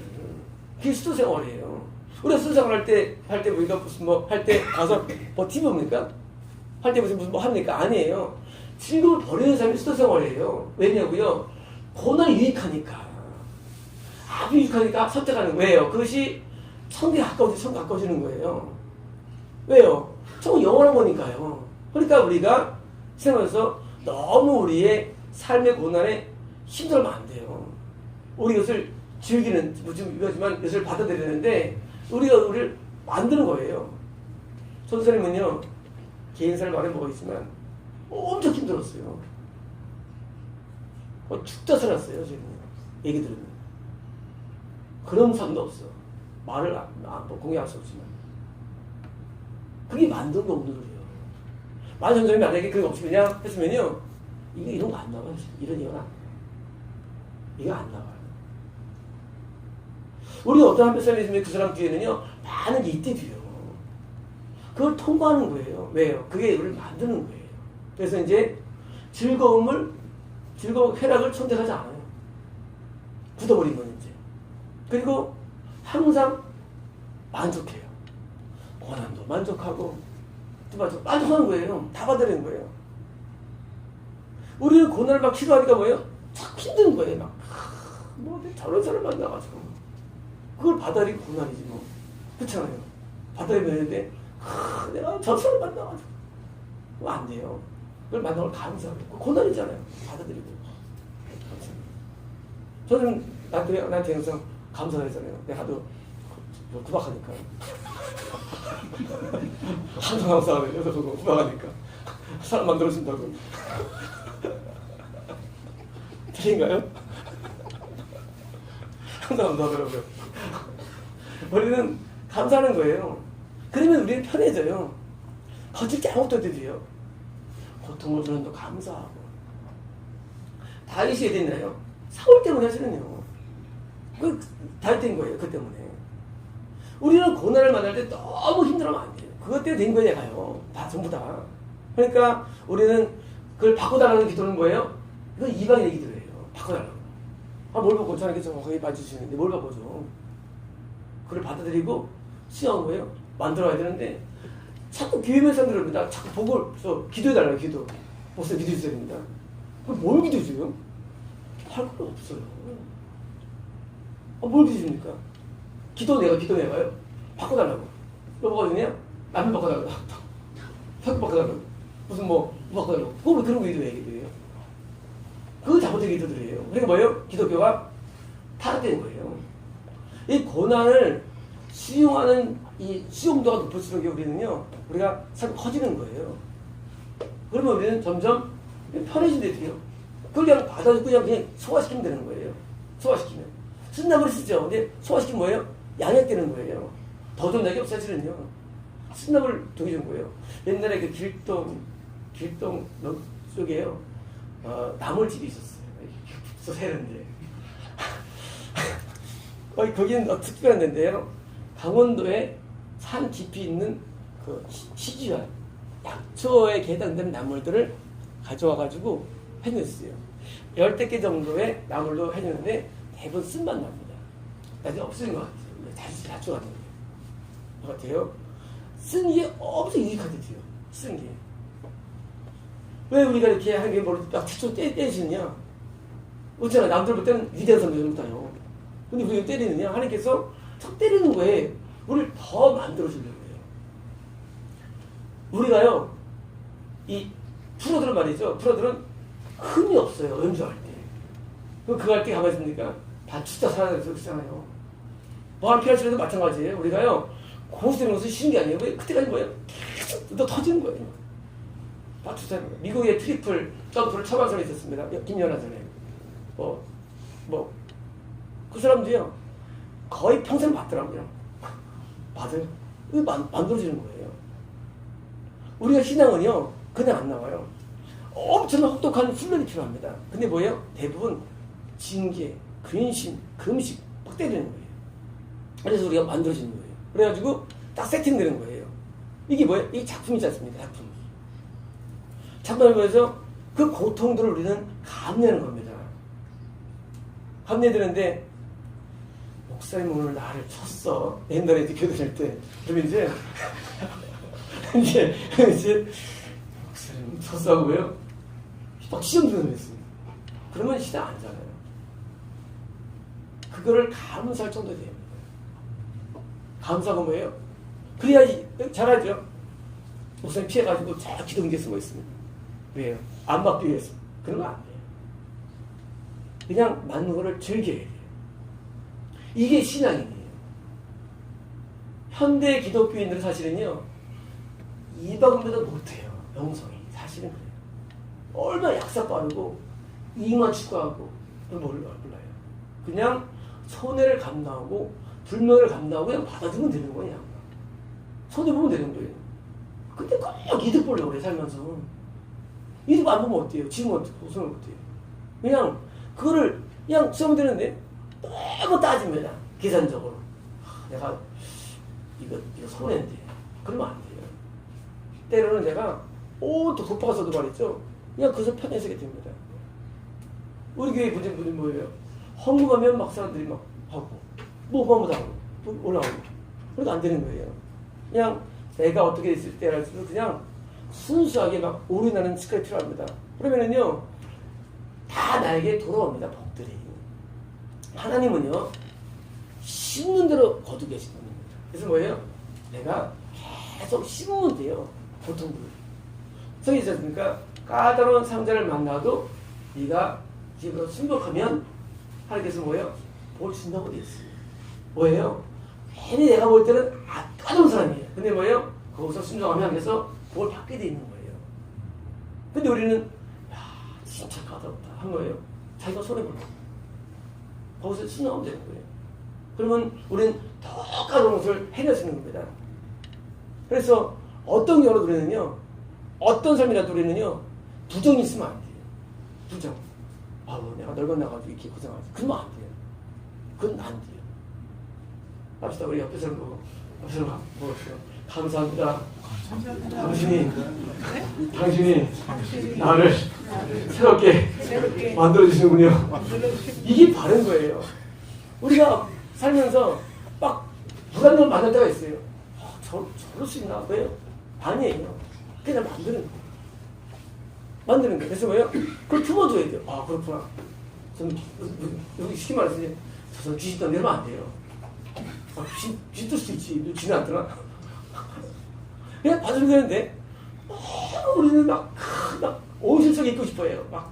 그게 수도 생활이에요. 우리가 수도 생활 할 때 우리가 무슨 뭐 할 때 가서 뭐 TV 봅니까? 할 때 무슨 뭐 합니까? 아니에요. 즐거움을 버리는 삶이 수도 생활이에요. 왜냐고요? 고난이 유익하니까. 아주 유익하니까 선택하는 거예요. 그것이 천국에 가까워지는 거예요. 왜요? 천국은 영원한 거니까요. 그러니까 우리가 생각해서 너무 우리의 삶의 고난에 힘들면 안 돼요. 우리 이것을 즐기는, 좀 이거지만 이것을 받아들이는데 우리를 만드는 거예요. 전선생님은요, 개인 삶 안에 뭐가 있지만 엄청 힘들었어요. 죽다 살았어요, 지금. 얘기 들으면. 그런 삶도 없어. 말을 공개할 수 없지만. 그게 만든 거 없는 거예요. 만약 선생님이 만약에 그게 없이 그냥 했으면요, 이런 거 안 나와요. 이런 이거나. 이거 안 나와요. 우리가 어떤 한편 사람이 있으면 그 사람 뒤에는요, 많은 게 있대요. 그걸 통과하는 거예요. 왜요? 그게 우리를 만드는 거예요. 그래서 이제 즐거움, 쾌락을 선택하지 않아요. 굳어버린 건 이제. 그리고 항상 만족해요. 고난도 만족하고, 또 만족하는 거예요. 다 받아내는 거예요. 우리는 고난을 막 싫어하니까 뭐예요? 자꾸 힘든 거예요. 막, 저런 사람 만나가지고. 그걸 받아들이고 고난이지 뭐. 그렇잖아요. 받아들이면 되는데, 내가 저 사람 만나가지고. 그거 안 돼요. 그걸 만나면 감사하고. 고난이잖아요. 받아들이고. 저는 나한테 항상 감사하잖아요. 내가 하도 구박하니까. 항상 감사하네. 여기서 보고 구박하니까. 사람 만들어준다고. 틀린가요? 항상 감사하더라고요. 우리는 감사하는 거예요. 그러면 우리는 편해져요. 거칠 게 아무것도 없대요. 고통을 주는 도 감사하고. 다윗이 됐나요? 사울 때문에 하시는요. 그 다윗인 거예요. 그 때문에. 우리는 고난을 만날 때 너무 힘들어하면 안 돼요. 그것 때문에 된 거예요, 내가요. 다 전부 다. 그러니까 우리는 그걸 바꿔달라는 기도는 뭐예요? 이건 이방인의 기도예요. 바꿔달라고. 뭘 바꿔? 저한테 정확하게 봐주시는데 뭘 바꿔줘? 그걸 받아들이고 수용한 거예요. 만들어야 되는데 자꾸 교회의 사람들은 나 자꾸 보고 기도해달라고 기도. 벌써 기도해 주셔야 됩니다. 그럼 뭘 기도해줘요? 할 거 없어요. 뭘 기도해줍니까? 기도내가요? 바꿔달라고. 여보가 되냐? 남편 바꿔달라고. 학교 바꿔달라고. 무슨 바꿔달라고. 그거 그런 거 기도해요. 그거 잘못된 기도들이에요. 그러니까 뭐예요? 기독교가 타락된 거예요. 이 고난을 수용하는 이 수용도가 높을수록 우리는요, 우리가 삶이 커지는 거예요. 그러면 우리는 점점 편해진대 돼요. 그걸 그냥 받아주고 그냥 소화시키면 되는 거예요. 소화시키면. 쓴나물이 쓰죠. 근데 소화시키면 뭐예요? 양액되는 거예요. 더 좋은 약이 없어지는요. 쓴나물 되게 좋은 거예요. 옛날에 그 길동 쪽에요. 나물집이 있었어요. 저 세는데. 거기는 특별한 데인데요. 강원도에 산 깊이 있는 그 시주알, 약초에 해당되는 나물들을 가져와가지고 해냈어요. 열댓 개 정도의 나물로 해주는데 대부분 쓴맛 납니다. 나중에 없어진 것 같아요. 다 좋아하는 것 같아요. 쓴 게 엄청 유익하대요. 쓴 게. 왜 우리가 이렇게 하는 게 뭘 막 태초 때리시느냐? 어쩌나 남들 볼 때는 위대한 선배 못해요. 근데 우리가 때리느냐? 하나님께서 척 때리는 거에 우리를 더 만들어주려고 해요. 우리가요, 이 프로들은 말이죠. 프로들은 흠이 없어요. 연주할 때. 그거 할 때 가만히 있습니까? 다 진짜 살아서 그렇잖아요. 보안 피할 때도 마찬가지예요. 우리가요, 고수되는 것은 쉬운 게 아니에요. 왜? 그때까지 뭐예요? 계속 너 터지는 거예요. 다 주사는 거예요. 미국의 트리플 점프를 처음 한 사람이 있었습니다. 김연아 전에. 그 사람도요, 거의 평생 받더라고요. 맞아요. 이거 만들어지는 거예요. 우리가 신앙은요, 그냥 안 나와요. 엄청난 혹독한 훈련이 필요합니다. 근데 뭐예요? 대부분 징계, 근심, 금식 막 때리는 거예요. 그래서 우리가 만들어지는 거예요. 그래가지고 딱 세팅되는 거예요. 이게 뭐예요? 이게 작품이지 않습니까? 작품. 작품을 보면서 그 고통들을 우리는 감내하는 겁니다. 감내되는데 목사님 오늘 나를 쳤어. 옛날에 이제 교회 다닐 때. 그러면 이제 목사님 쳤어 하고요. 막 시험 들으면 했습니다. 그러면 시작 안 자요. 그거를 감사할 정도 돼요. 감사가 뭐예요? 그래야지 잘하죠. 목사님 피해가지고 잘 기도문제 쓰고 있습니다. 왜요? 안 받기 위해서. 그러면 안 돼요. 그냥 맞는 거를 즐겨야 돼요. 이게 신앙이에요. 현대 기독교인들은 사실은요, 이방인보다 못해요. 영성이. 사실은 그래요. 얼마나 약사 빠르고 이만 축구하고 몰라요. 그냥 손해를 감당하고 불명을 감당하고 그냥 받아주면 되는 거냐. 손해보면 되는 거예요. 근데 꼭 이득 보려고 그래, 살면서. 이득 안 보면 어때요? 지금 어떻게 손을 못해요? 그냥 그거를 그냥 쓰면 되는데 너무 따집니다. 계산적으로. 내가 이거 손해인데. 그러면 안 돼요. 때로는 제가 온통 돋박아서도 말했죠. 그냥 그것을 편히 쓰게 됩니다. 우리 교회 분이 뭐예요? 헌금하면 막 사람들이 막 하고 뭐도 하고 올라오고 그래도 안 되는 거예요. 그냥 내가 어떻게 있을 때랄수록 그냥 순수하게 막 올인하는 습관이 필요합니다. 그러면은요 다 나에게 돌아옵니다. 복들이. 하나님은요 심는 대로 거두게 하시는 겁니다. 그래서 뭐예요? 내가 계속 심으면 돼요. 고통들을. 성이 있지 않습니까? 까다로운 상자를 만나도 네가 집으로 순복하면 하나님께서 뭐예요? 볼 준다고 되어 있어요. 뭐예요? 괜히 내가 볼 때는 까다로운 사람이에요. 근데 뭐예요? 거기서 순종하면 하나님께서 볼 받게 되어 있는 거예요. 근데 우리는 야 진짜 까다롭다 한 거예요. 자기가 손해보는 거예요. 거기서 순종하면 되는 거예요. 그러면 우리는 더 까다로운 것을 해내시는 겁니다. 그래서 어떤 경우로 우리는요, 어떤 삶이라도 우리는요, 부정이 있으면 안 돼요. 부정. 아우, 내가 늙어나가지고 이렇게 고생하지. 그러면 안 돼요. 그건 안 돼요. 합시다. 우리 옆에 사람 보고, 감사합니다. 당신이 나를 새롭게 만들어주시는군요. 이게 바른 거예요. 우리가 살면서 막 불안을 만날 때가 있어요. 저럴 수 있나? 왜요? 아니에요. 그냥 만드는 거예요. 만드는 거예요. 그래서 뭐예요? 그걸 품어줘야 돼요. 아, 그렇구나. 저는, 여기 쉽게 말해서, 저 사람 귀신 떠 내면 안 돼요. 아, 귀신 뜰 수 있지. 귀는 안 떠나? 그냥 봐주면 되는데, 우리는 막 오실속에 있고 싶어요. 막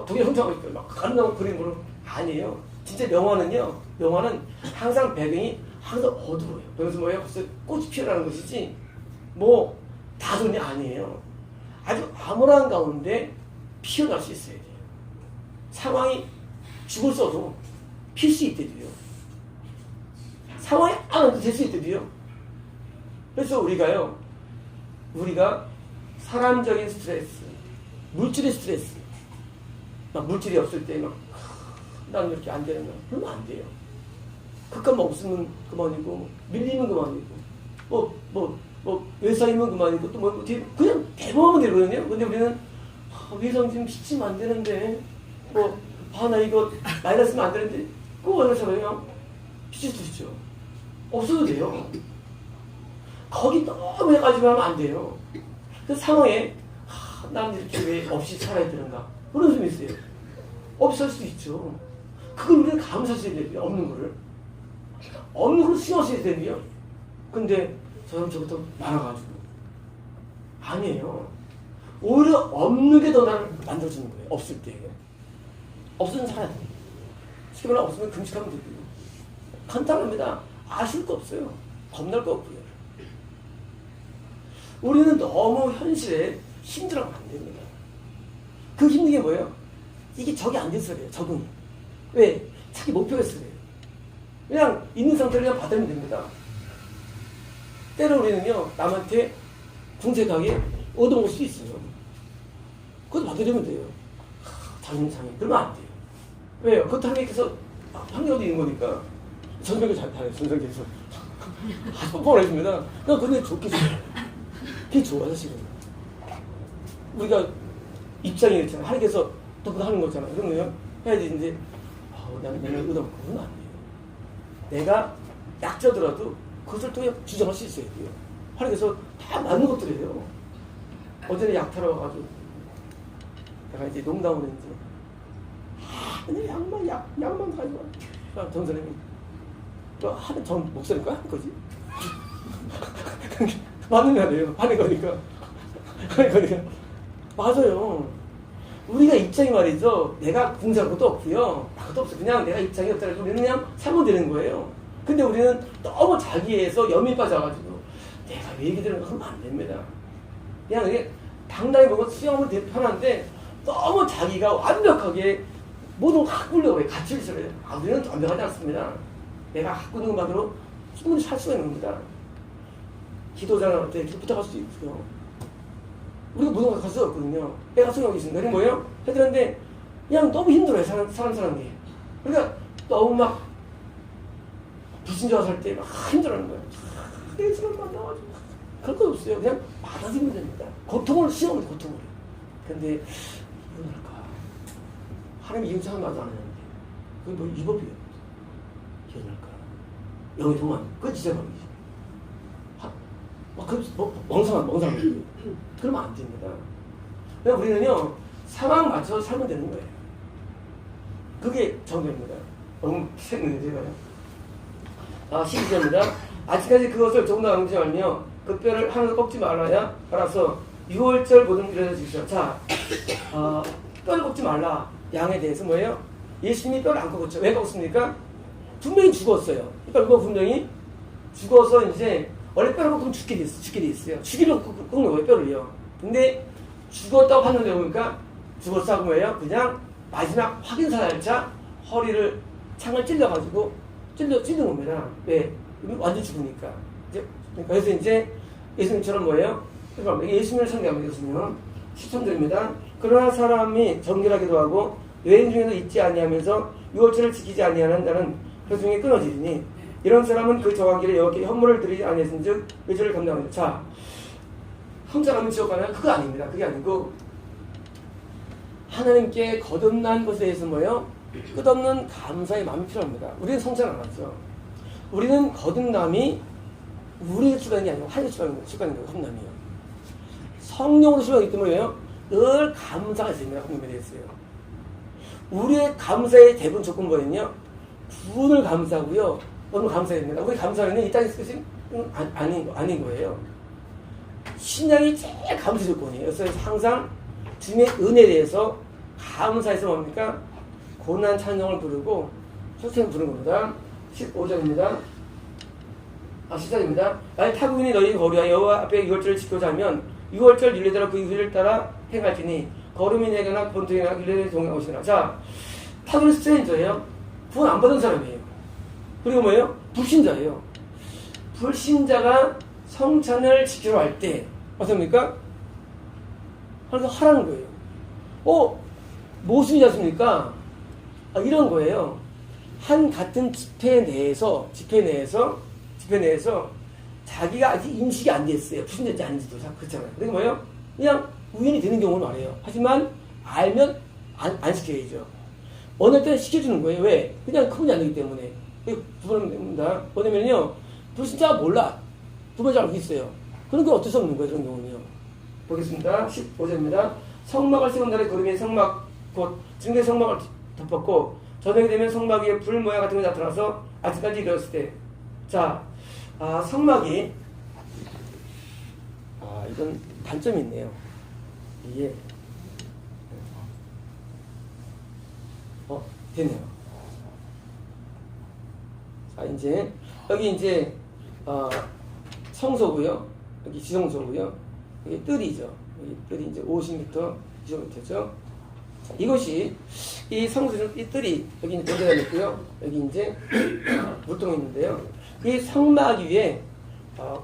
동네 혼자하고 싶어요. 막 아름다운 그림으로. 아니에요. 진짜 영화는 항상 배경이 항상 어두워요. 그래서 뭐예요? 벌써 꽃이 피어나는 것이지, 뭐, 다 좋은 게 아니에요. 아주 암울한 가운데 피어날 수 있어야 돼요. 상황이 죽을 써도 필 수 있대도요. 상황이 안 될 수 있대도요. 그래서 우리가 사람적인 스트레스, 물질의 스트레스, 막 물질이 없을 때 막, 나는 이렇게 안 되는 거야. 그러면 안 돼요. 극값만 없으면 그만이고, 밀리면 그만이고, 외상이면 그만이고, 또 그냥 대범하면 되거든요. 근데 우리는, 외상 지금 시치면 안 되는데, 나 이거 마이너스 쓰면 안 되는데, 그거 어느 사람이요? 비칠 수 있죠. 없어도 돼요. 거기 너무 해가지고 하면 안 돼요. 그 상황에, 난 이렇게 왜 없이 살아야 되는가? 그런 점이 있어요. 없이 살 수도 있죠. 그걸 우리가 감사해야 돼요. 없는 거를. 없는 걸 신경 써야 되고요. 근데 저는 저부터 많아가지고. 아니에요. 오히려 없는 게 더 나를 만들어주는 거예요. 없을 때. 없으면 살아야 돼요. 쉽게 말하면 없으면 금식하면 되고요. 간단합니다. 아실 거 없어요. 겁날 거 없고요. 우리는 너무 현실에 힘들어하면 안 됩니다. 그 힘든 게 뭐예요? 이게 적이 안 돼서 그래요. 적응이. 왜? 자기 목표가 있어요. 그냥 있는 상태로 그냥 받으면 됩니다. 때로 우리는요, 남한테 궁색하게 얻어먹을 수 있어요. 그것도 받으려면 돼요. 자존심상해. 그러면 안 돼요. 왜요? 그것도 하나님께서 환경도 있는 거니까. 전생도 잘 타요. 전생에서. 아주 뻔뻔 해줍니다. 나 근데 좋게 좋아요. 그게 좋아, 사실은. 우리가 입장이 있잖아요. 하나님께서 또 하는 거잖아요. 그러면 해야지, 이제, 나는 내가 얻어먹고 그건 안 돼요. 내가 약자더라도 그것을 또 주장할 수 있어야 돼요. 하나님께서 다 맞는 것들이에요. 어제는 약타러 와가지고, 내가 이제 농담을 했는데, 근데 약만 가지고 와. 전 선생님이, 하는 전 목소리니까 하는 거지. 맞는 말이에요. 하는 거니까. 맞아요. 우리가 입장이 말이죠. 내가 궁지할 것도 없고요. 그것도 없어. 그냥 내가 입장이 없다고 우리는 그냥 살면 되는 거예요. 근데 우리는 너무 자기에서 염이 빠져가지고 내가 왜 얘기 들은 거 하면 안 됩니다. 그냥 이게 당당히 보고 수영하면 되게 편한데 너무 자기가 완벽하게 모든 걸 갖고 있려고 해요. 가치를 써요. 우리는 완벽하지 않습니다. 내가 갖고 있는 것만으로 충분히 살 수가 있는 겁니다. 기도자한테 이렇게 부탁할 수도 있고요. 우리가 모든 걸 가질 수 없거든요. 애가 수영하고 있습니다. 그게 뭐예요? 해드렸는데 그냥 너무 힘들어요. 사람이. 그러니까 너무 막 불신자가 살 때 막 힘들어하는 거예요. 내 지금 만나가지고 그럴 거 없어요. 그냥 받아들이면 됩니다. 고통을 시험을 돼, 고통을. 근데 이혼할까? 하나님 이혼 생각 나도 안 하는데 그게 뭐 위법이에요. 이혼할까? 영의 동안 그건 진짜 말이지. 멍상한 그러면 안 됩니다. 그냥 우리는요 상황 맞춰서 살면 되는 거예요. 그게 정도입니다. 너무 생각해요. 12절입니다. 아직까지 그것을 조금 더 강조하지 말며 그 뼈를 하나도 꺾지 말아야 알아서 6월절 모든 일을 주시오. 자, 뼈를 꺾지 말라. 양에 대해서 뭐예요? 예수님이 뼈를 안 꺾었죠. 왜 꺾었습니까? 분명히 죽었어요. 그러니까 이거 분명히 죽어서 이제 원래 뼈를 꺾으면 죽게 돼 있어요. 죽이려고 꺾는 거예요, 뼈를요. 근데 죽었다고 봤는데 보니까 죽었다고 뭐예요? 그냥 마지막 확인사 날짜 허리를 창을 찔러가지고 찔른 겁니다. 왜? 완전 죽으니까. 그래서 이제 예수님처럼 뭐예요? 예수님을 상대합니다. 예수님은 13절입니다. 그러나 사람이 정결하기도 하고 여행 중에도 잊지 아니하면서 유월절을 지키지 아니하는 자는 그 중에 끊어지리니 이런 사람은 그 정한 길에 여호와께 헌물을 드리지 아니했은즉 그 죄를 감당합니다. 자, 혼자 가면 지옥 가나요? 그거 아닙니다. 그게 아니고 하나님께 거듭난 것에 대해서 뭐예요? 끝없는 감사의 마음이 필요합니다. 우리는 성장 안 하죠. 우리는 거듭남이 우리의 출간이 아니고 하나님의 출간인 거예요. 거듭남이요. 성령으로 출간이기 때문에요. 늘 감사가 있습니다. 하나님에 대해서요. 우리의 감사의 대부분 조건 뭐였냐? 구원을 감사하고요. 너무 감사해야 됩니다. 우리 감사는 이 땅에 있을 것이 아닌 거예요. 신앙이 제일 감사 조건이에요. 그래서 항상 주님의 은혜에 대해서 감사해서 뭡니까? 고난 찬양을 부르고 소생을 부르는 겁니다. 15절입니다. 14절입니다. 만약 타국인이 너희 거리와 여호와 앞에 유월절을 지켜자 하면 유월절 율례대로 그 율례를 따라 행할지니 거름이 내거나 본토이나 율례를 동행하고 있으나 자, 타국은 스트레인저예요. 구원 안 받은 사람이에요. 그리고 뭐예요? 불신자예요. 불신자가 성찬을 지키러 할 때 어떻습니까? 그래서 하라는 거예요. 모순이었습니까? 이런 거예요. 한 같은 집회 내에서 자기가 아직 인식이 안 됐어요. 불신자인지 아닌지도 그렇잖아요. 그러니까 뭐예요? 그냥 우연히 되는 경우는 말해요. 하지만 알면 안 시켜야죠. 어느 때는 시켜주는 거예요. 왜? 그냥 구분이 안 되기 때문에. 구분하면 됩니다. 뭐냐면요. 불신자가 몰라. 구분 잘 알고 있어요. 그런 게 어쩔 수 없는 거예요. 그런 경우는요. 보겠습니다. 15절입니다. 성막을 세운 날에 구름이 성막 곧 증거의 성막을 덮었고 저녁이 되면 성막 위에 불 모양 같은 게 나타나서 아침까지 이르렀을 때. 자, 성막이 이건 단점이 있네요. 이게 되네요. 자, 이제 여기 이제 성소고요. 여기 지성소고요. 여기 뜰이죠. 여기 뜰이 이제 50m, 25m죠. 이것이 이 성소 이 뜰이 여기 이제 연결되어 있고요. 여기 이제 물통이 있는데요. 이 성막 위에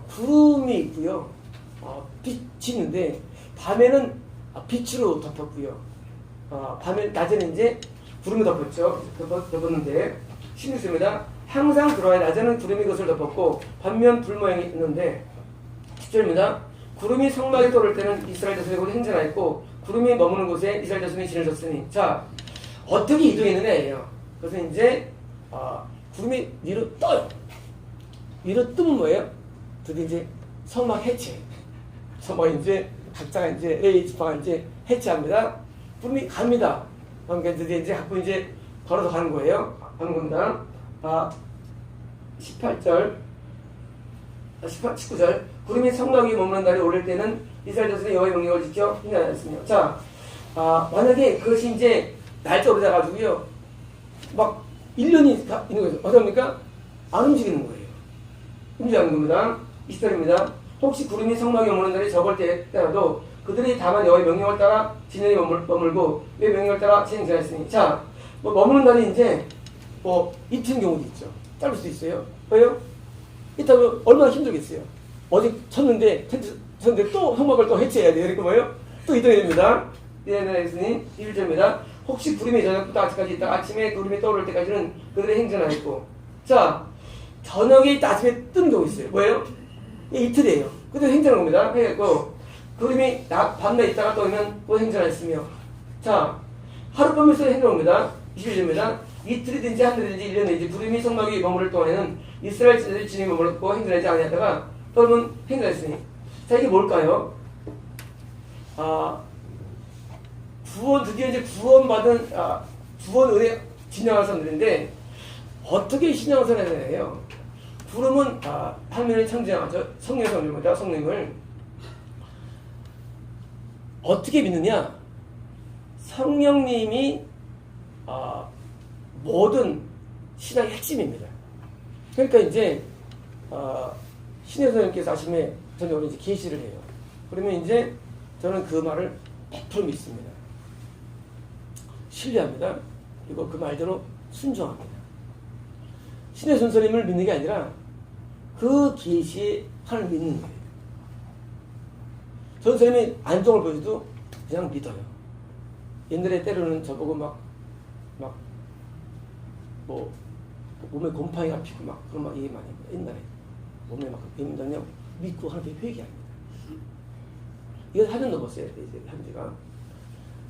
구름이 있고요. 빛이 있는데 밤에는 빛으로 덮었고요. 낮에는 이제 구름이 덮었죠. 덮었는데 16절입니다. 항상 들어와야 낮에는 구름이 그것을 덮었고 반면 불 모양이 있는데 10절입니다. 구름이 성막에 떠오를 때는 이스라엘 자손이 곧 행진하였고 구름이 머무는 곳에 이스라엘 자손이 진을 졌으니 자 어떻게 이동했느냐예요. 그래서 이제 구름이 위로 떠요. 위로 뜨면 뭐예요? 드디어 이제 성막 해체. 성막 이제 각자가 이제 A 지파가 이제 해체합니다. 구름이 갑니다. 그러니까 드디어 이제 갖고 이제 걸어서 가는 거예요. 가는 겁니다. 18절, 19절. 구름이 성막 위에 머무는 날이 오를 때는 이스라엘 자손이 여호와의 명령을 지켜 행하였으며. 자, 만약에 그것이 이제 날짜 오래돼가지고요, 막 1년이 있는 거죠. 어떻습니까? 안 움직이는 거예요. 움직이는 겁니다. 20절입니다. 혹시 구름이 성막에 머무는 날이 적을 때라도 그들이 다만 여호와의 명령을 따라 진영에 머물고 왜 명령을 따라 진행하였으니. 자, 머무는 날이 이제 이틀인 경우도 있죠. 짧을 수도 있어요. 왜요? 이따가 얼마나 힘들겠어요. 어제 쳤는데 또 성막을 또 해체해야 돼요. 그러니까 뭐예요? 또 이동해야 됩니다. 이동했으니 1절입니다. 혹시 구름이 저녁부터 아침까지 있다가 아침에 구름이 떠오를 때까지는 그들의 행진하였고. 자, 저녁에 있다 아침에 뜨는 경우 있어요. 뭐예요? 이틀이에요. 그들 행진하는 겁니다. 해갖고 구름이 밤낮 있다가 떠오면 또 행진하였으며. 자, 하룻밤을 써 행진합니다. 21절입니다. 이틀이든지 한달이든지 1년이든지 구름이 성막 위에 머무를 동안에는 이스라엘 자손이 진영에 머물렀고 행진하지 아니하다가 떠오면 행진하였으니. 자, 이게 뭘까요? 드디어 이제 구원받은 구원 은혜 진영한 사람들인데 어떻게 신앙을 해야 되나요? 구름은 하늘의 창조자죠. 성령의 성령입니다. 성령을 어떻게 믿느냐? 성령님이 모든 신앙의 핵심입니다. 그러니까 이제 신의 선생님께서 아침에 저녁으로 이제 계시를 해요. 그러면 이제 저는 그 말을 100% 믿습니다. 신뢰합니다. 그리고 그 말대로 순종합니다. 신의 선생님을 믿는 게 아니라 그 계시에 하나님을 믿는 거예요. 선생님이 안정을 보여줘도 그냥 믿어요. 옛날에 때로는 저보고 몸에 곰팡이가 피고 그런 막 얘기 많이 해요. 옛날에 몸에 힘들면 믿고 하나님께 회개합니다. 이거 4년 넘었어요. 이제 현재가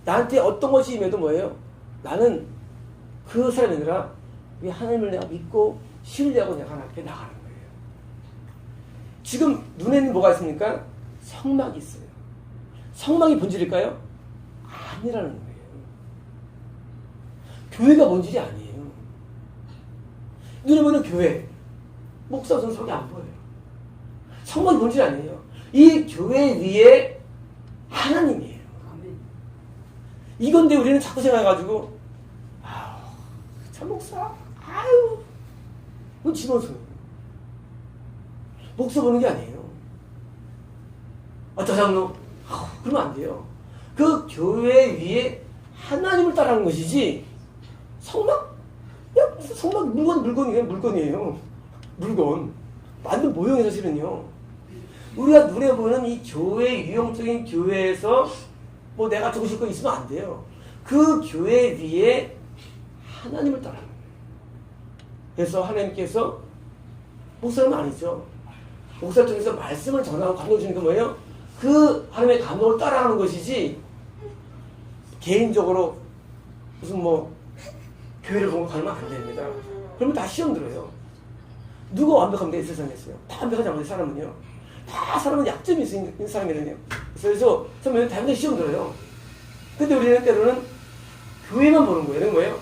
나한테 어떤 것이 임해도 뭐예요? 나는 그 사람이 아니라 하나님을 내가 믿고 신뢰하고 내가 하나님 앞에 나가는 거예요. 지금 눈에는 뭐가 있습니까? 성막이 있어요. 성막이 본질일까요? 아니라는 거예요. 교회가 본질이 아니에요. 눈에 보이는 교회, 목사 전석이 안 보여요. 성막이 본질이 아니에요. 이 교회 위에 하나님이에요. 이건데 우리는 자꾸 생각해가지고 참 목사 그건 집어서요. 목사 보는 게 아니에요. 저 장로 그러면 안 돼요. 그 교회 위에 하나님을 따라하는 것이지 성막? 무슨 성막 물건이에요. 물건 만든 모형이 사실은요. 우리가 눈에 보는 이 교회 유형적인 교회에서 내가 주고 싶은 거 있으면 안 돼요. 그 교회 위에 하나님을 따라하는 거예요. 그래서 하나님께서 목사는 아니죠. 목사 통해서 말씀을 전하고 감동 주는 게 뭐예요? 그 하나님의 감동을 따라하는 것이지 개인적으로 무슨 교회를 공격하면 안 됩니다. 그러면 다 시험 들어요. 누가 완벽합니까? 이 세상에서요. 다 완벽하지 않아요. 사람은요. 다 사람은 약점이 있는 사람이거든요. 그래서 처음에는 다양한 시험 들어요. 근데 우리는 때로는 교회만 보는 거예요. 이런 거예요.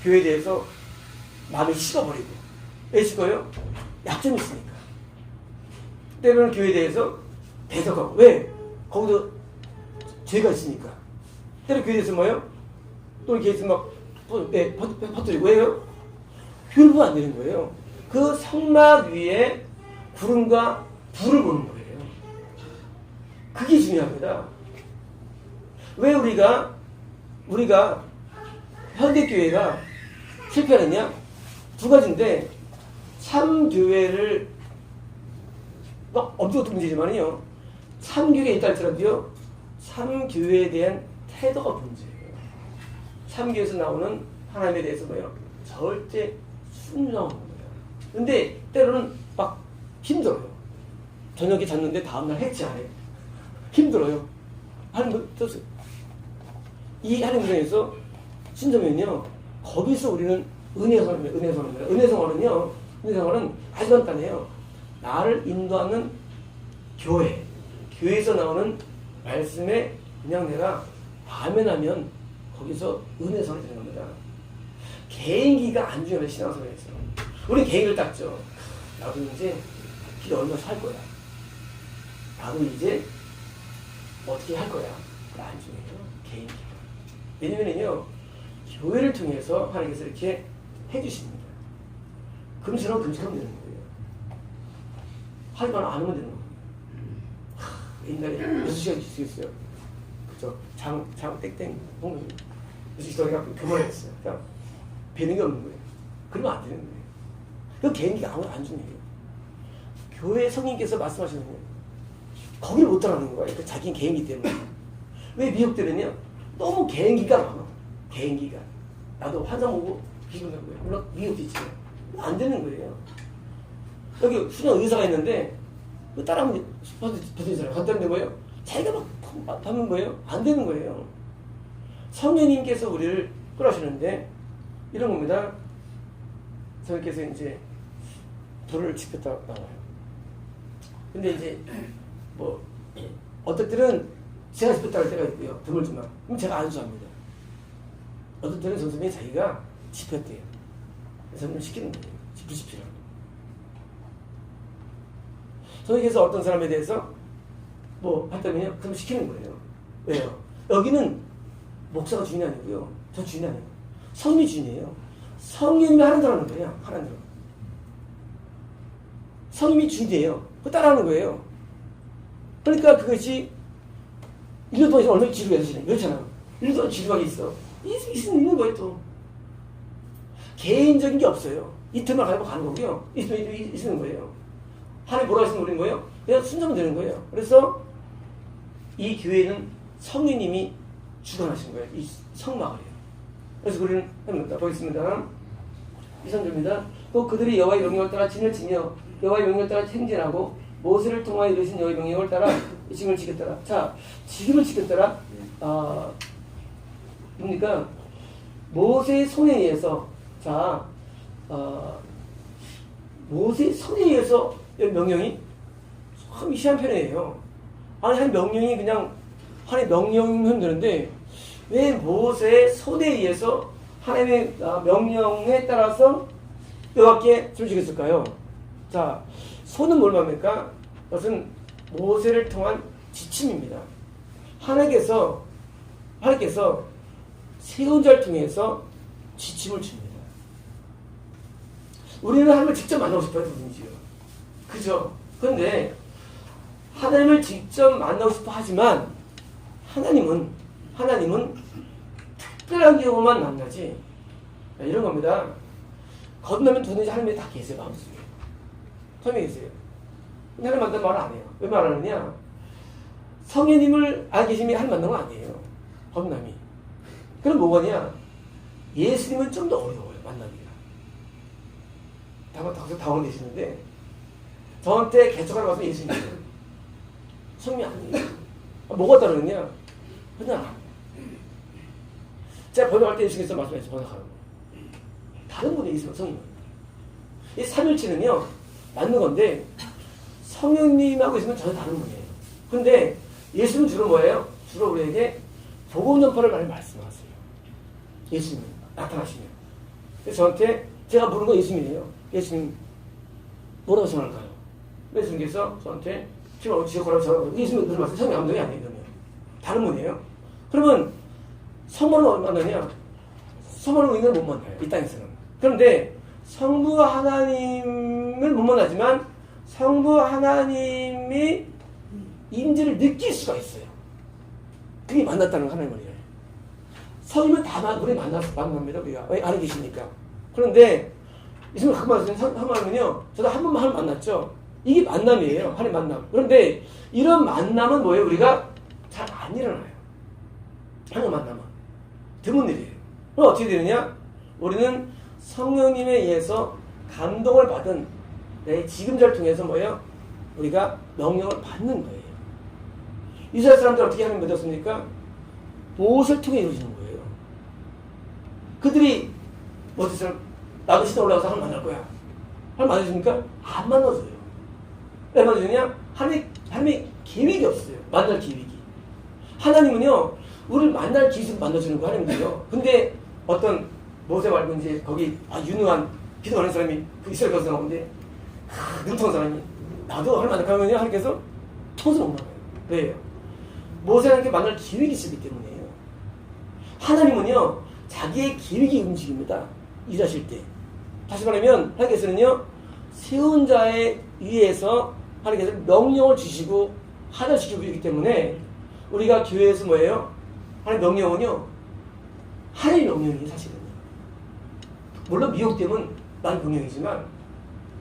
교회에 대해서 마음이 식어버리고. 왜 식어요? 약점이 있으니까. 때로는 교회에 대해서 배석하고. 왜? 거기도 죄가 있으니까. 때로 교회에 대해서 뭐예요? 또 이렇게 해서 막 퍼뜨리고. 왜요? 교회를 보면 안 되는 거예요. 그 성막 위에 구름과 불을 보는 거예요. 그게 중요합니다. 왜 우리가 현대교회가 실패하느냐? 두 가지인데, 참교회를 엄청 문제지만요. 참교회에 있다 할지라도요, 참교회에 대한 태도가 문제예요. 참교회에서 나오는 하나님에 대해서 뭐예요? 절대 순종하는 거예요. 근데 때로는 막 힘들어요. 저녁에 잤는데 다음날 했지 안 해. 힘들어요. 하나님 뜻을. 이 하나님 은혜에서 순종면요, 거기서 우리는 은혜생활은요, 은혜생활은 아주 간단해요. 나를 인도하는 교회에서 나오는 말씀에 그냥 내가 아멘하면 거기서 은혜생활이 되는 겁니다. 개인기가 안 중요해요. 신앙생활에서. 우리 개인기를 닦죠. 나도 이제 길 얼마 살 거야. 나도 이제 어떻게 할 거야. 안 중요해요. 개인기가. 왜냐면요, 교회를 통해서 하나님께서 이렇게 해주십니다. 금식하면 금식하면 되는 거예요. 하지만 안 하면 되는 거예요. 옛날에 6시간 주시겠어요. 그죠? 장 땡땡 홍 6시간 해갖고 그만했어요. 그러니까 배는 게 없는 거예요. 그러면 안 되는 거예요. 그 개인기가 아무도 안 중요해요. 교회 성인께서 말씀하시는 거예요. 거기를 못 따라하는 거예요. 그 자기 개인기 때문에. 왜 미국들은요? 너무 개인기가 많아. 개인기가. 나도 환상 오고 기분 나고요. 물론 미국도 있지만 안 되는 거예요. 여기 수녀 의사가 있는데 따라하면 버티잖아요. 간단한데 뭐예요? 자기가 막 하는 거예요. 안 되는 거예요. 성령님께서 우리를 끌어주시는데 이런 겁니다. 성령께서 이제 불을 지폈다 나와요. 근데 이제 뭐 어떤 때는 제가 지폈다 할 때가 있고요. 드물지만 그럼 제가 안수합니다. 어떤 때는 선생님이 자기가 지폈대요. 그래서 좀 시키는 거예요. 불 지피라고. 선생님께서 어떤 사람에 대해서 뭐 했다면요, 그럼 시키는 거예요. 왜요? 여기는 목사가 주인이 아니고요, 저 주인이 아니에요. 성령이 주인이에요. 성령님이 하는 대로 하는 거예요. 하는 대로. 성령이 주인이에요. 그거 따라하는 거예요. 그러니까 그것이 1년 동안 얼마나 지루해서 지내. 그렇잖아요. 1년 동안 지루하게 있어. 있는 거예요, 또. 개인적인 게 없어요. 이틀만 가지고 가는 거고요. 있는 거예요. 하나님 뭐라고 하시는 우리는 거예요? 그냥 순종은 되는 거예요. 그래서 이 교회는 성령님이 주관하신 거예요. 이 성막을요. 그래서 우리는 합니다. 보겠습니다. 2선조입니다. 또 그들이 여호와의 명령을 따라 진을 치며 여호와의 명령을 따라 행진하고 모세를 통하여 이르신 여호와의 명령을 따라 지금을 지켰더라. 자, 지금을 지켰더라. 뭡니까? 모세의 손에 의해서, 자, 모세의 손에 의해서 명령이 참 희한 편이에요. 아니, 한 명령이 그냥 하나님의 명령이면 되는데 왜 모세의 손에 의해서 하나님의 명령에 따라서 여호와께 줄 지켰을까요? 자, 손은 뭘 말합니까? 그것은 모세를 통한 지침입니다. 하나님께서 세운 자를 통해서 지침을 줍니다. 우리는 하나님을 직접 만나고 싶어요, 누군지요. 그죠? 그런데 하나님을 직접 만나고 싶어 하지만 하나님은 특별한 경우만 만나지. 이런 겁니다. 건너면 누군지 하나님이 다 계세요, 마음속에. 처음에 계세요. 근데 하나님 만나면 말 안 해요. 왜 말 안 하느냐? 성령님을 안 계시면 하나님 만나는 거 아니에요. 겁남이. 그럼 뭐가냐? 예수님은 좀 더 어려워요, 만나기가. 당황되시는데 저한테 개척하러 가서 예수님이에요. 성령 아니에요. 뭐가 다르느냐? 그냥 제가 번역할 때 예수님께서 말씀하셨어요. 번역하라고. 다른 분이 있으면 성령. 이 삼일체는요 맞는 건데 성령님하고 있으면 전혀 다른 분이에요. 근데 예수는 주로 뭐예요? 주로 우리에게 복음 전파를 많이 말씀하세요. 예수님 나타나시면. 그래서 저한테 제가 부른 건 예수님이에요. 예수님 뭐라고 전할까요? 예수님께서 저한테 지금 지역거라고 전하고 예수님 그런 말씀 성령 감동이 아니에요. 그러면 다른 분이에요. 그러면 성모는 만나냐? 성모는 의인을 못 만나요. 이 땅에서는. 그런데 성부 하나님을 못 만나지만 성부 하나님이 임재를 느낄 수가 있어요. 그게 만났다는 거 하나님 말이에요. 성이면 다 우리 만납니다. 우리가 왜 안에 계시니까. 그런데 예수님 그 말씀 한 말은요. 저도 한 번만 하늘 만났죠. 이게 만남이에요. 하나님 만남. 그런데 이런 만남은 뭐예요? 우리가 잘 안 일어나요. 하나님 만남은 드문 일이에요. 그럼 어떻게 되느냐? 우리는 성령님에 의해서 감동을 받은 내 지금자를 통해서 뭐예요? 우리가 명령을 받는 거예요. 이스라엘 사람들 어떻게 하나님 믿었습니까? 무엇을 통해 이루어지는 거예요? 그들이 어디서 나도 시대 올라가서 하나님 만날 거야. 하나님 만나줍니까? 안 만나줘요. 왜 만나주냐? 하나님이 계획이 없어요. 만날 계획이. 하나님은요, 우리를 만날 기술 만나주는 거 하나님이에요. 근데 어떤 모세 말고 이제 거기 유능한 기도하는 사람이 그 이스라엘 가서 나오는데 눈통한 사람이 나도 하나님 만날 거면요 하나님께서 통수 못 만나요. 왜요? 모세한테 만날 계획이 있기 때문이에요. 하나님은요 자기의 계획이 움직입니다. 일하실 때. 다시 말하면 하나님께서는요 세운 자에 의해서 하나님께서 명령을 주시고 하나시키고 있기 때문에 우리가 교회에서 뭐예요? 하나님 명령은요 하나님 명령이에요. 사실은요. 물론 미혹되면 난 명령이지만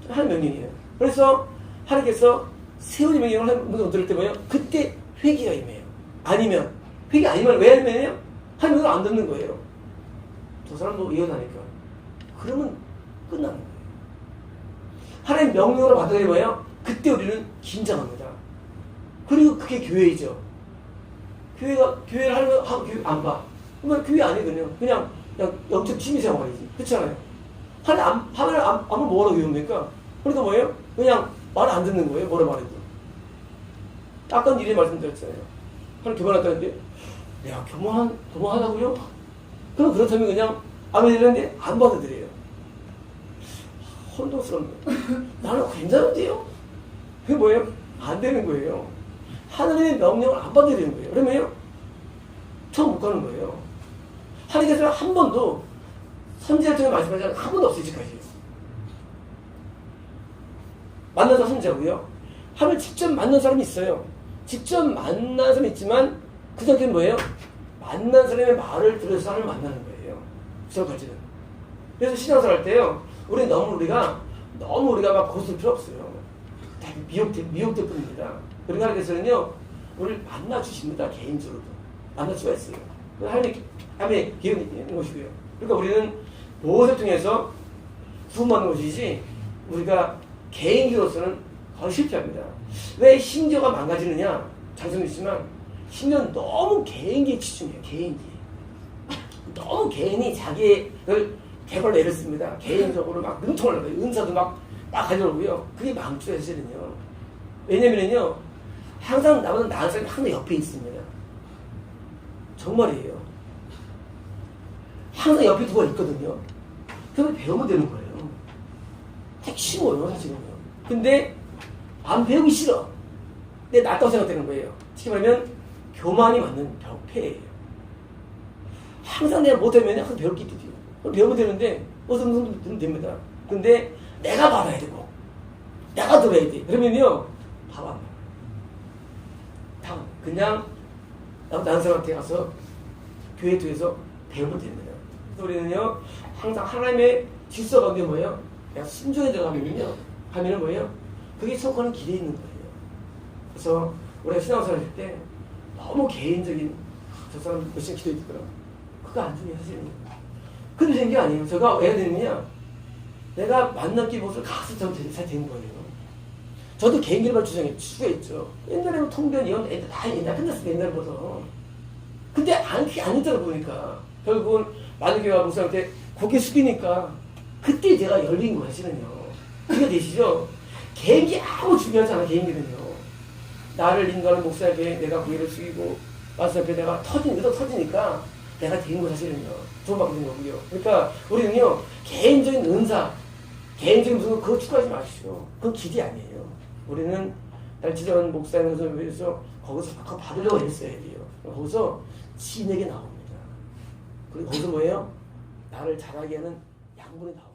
하나님 명령이에요. 그래서 하나님께서 세운이 명령을 들을 때 뭐예요? 그때 회개가 임해요. 아니면 회개 아니면 왜 하냐면요 하나님 명령을 안 듣는 거예요. 저 사람도 예언하니까 그러면 끝나는 거예요. 하나님 명령을 받아야 뭐예요? 그때 우리는 긴장합니다. 그리고 그게 교회이죠. 교회를 하면 교회 안 봐. 그러면 교회 아니거든요. 그냥 영적 취미생활이지. 그렇잖아요. 하나님 안 하면 뭐라고 교회입니까? 그러니까 뭐예요? 그냥 말 안 듣는 거예요. 뭐라 말해도. 아까 일에 말씀드렸잖아요. 하나님 교만했다는데 내가 교만하다고요? 그럼 그렇다면 그냥 아멘 이러는데 안 받아들여요. 혼동스럽네요. 나는 괜찮은데요? 그게 뭐예요? 안 되는 거예요. 하나님의 명령을 안 받아들이는 거예요. 그러면요? 처음 못 가는 거예요. 하나님께서는 한 번도 선지자를 통해 말씀하지 않은 한 번도 없어요. 지금까지. 만나서 선지자고요. 하나님 직접 만난 사람이 있어요. 직접 만난 사람이 있지만 그 상태는 뭐예요? 만난 사람의 말을 들어서 사람을 만나는 거예요. 구설까지는. 그래서 신앙생활 할 때요. 우리가 막 고슬 필요 없어요. 다 미혹될 뿐입니다. 그러니까 하나님께서는요. 우리를 만나주십니다. 개인적으로도. 만날 수가 있어요. 하나님의 기억이 있는 것이고요. 그러니까 우리는 무엇을 통해서 구원받는 것이지 우리가 개인기로서는 거의 실패합니다. 왜 심지어가 망가지느냐? 장성도 있지만 심지어는 너무 개인기에 치중해요. 개인기. 너무 개인이 자기를 개발로 애를 씁니다. 개인적으로 막 능통을 하고요. 은사도 막 가져오고요. 그게 망쳐요, 사실은요. 왜냐면요, 항상 나보다 나은 사람이 항상 옆에 있습니다. 정말이에요. 항상 옆에 누가 있거든요. 그걸 배우면 되는 거예요. 핵심이에요, 사실은요. 근데 안 배우기 싫어. 근데 낫다고 생각되는 거예요. 쉽게 말하면 교만이 맞는 병폐예요. 항상 내가 못하면 항상 배울 게 있거든요. 배우면 되는데 어서 들으면 됩니다. 근데 내가 받아야 되고 내가 들어야 돼. 그러면요 답 안 나와요. 답 그냥 다른 사람한테 가서 교회 뒤에서 배우면 됩니다. 그래서 우리는요 항상 하나님의 질서 가운데 뭐예요? 내가 순종에 들어가면요 하면은 뭐예요? 그게 속하는 길에 있는 거예요. 그래서 우리가 신앙생활 할 때 너무 개인적인 저 사람 열심히 기도해 주더라. 그거 안 중요해 사실은. 그렇게 된 게 아니에요. 제가 왜 되느냐? 내가 만났기 모습을 가서 된 거예요. 저도 개인기를 주장해 추구했죠. 옛날에는 통변 이런 애들 다 옛날 끝났어요. 옛날보다. 근데 그게 아니더라 보니까 결국은 많은 교회와 목사한테 고개 숙이니까 그때 제가 열린 거예요, 사실은요. 이해되시죠? 개인기 아무 중요하지 않아, 개인기는요. 나를 인도하는 목사 앞에 내가 고개를 숙이고, 마스 앞에 내가 터지니까 내가 된 거 사실은요. 구원받게 된 거고요. 그러니까 우리는요, 개인적인 은사, 개인적인 무슨 그거 추구하지 마시오. 그건 길이 아니에요. 우리는 날치전 목사님 위해서 거기서 그거 받으려고 했어야 돼요. 거기서 진에게 나옵니다. 그리고 거기서 뭐예요? 나를 잘하게 하는 양분이 나옵니다.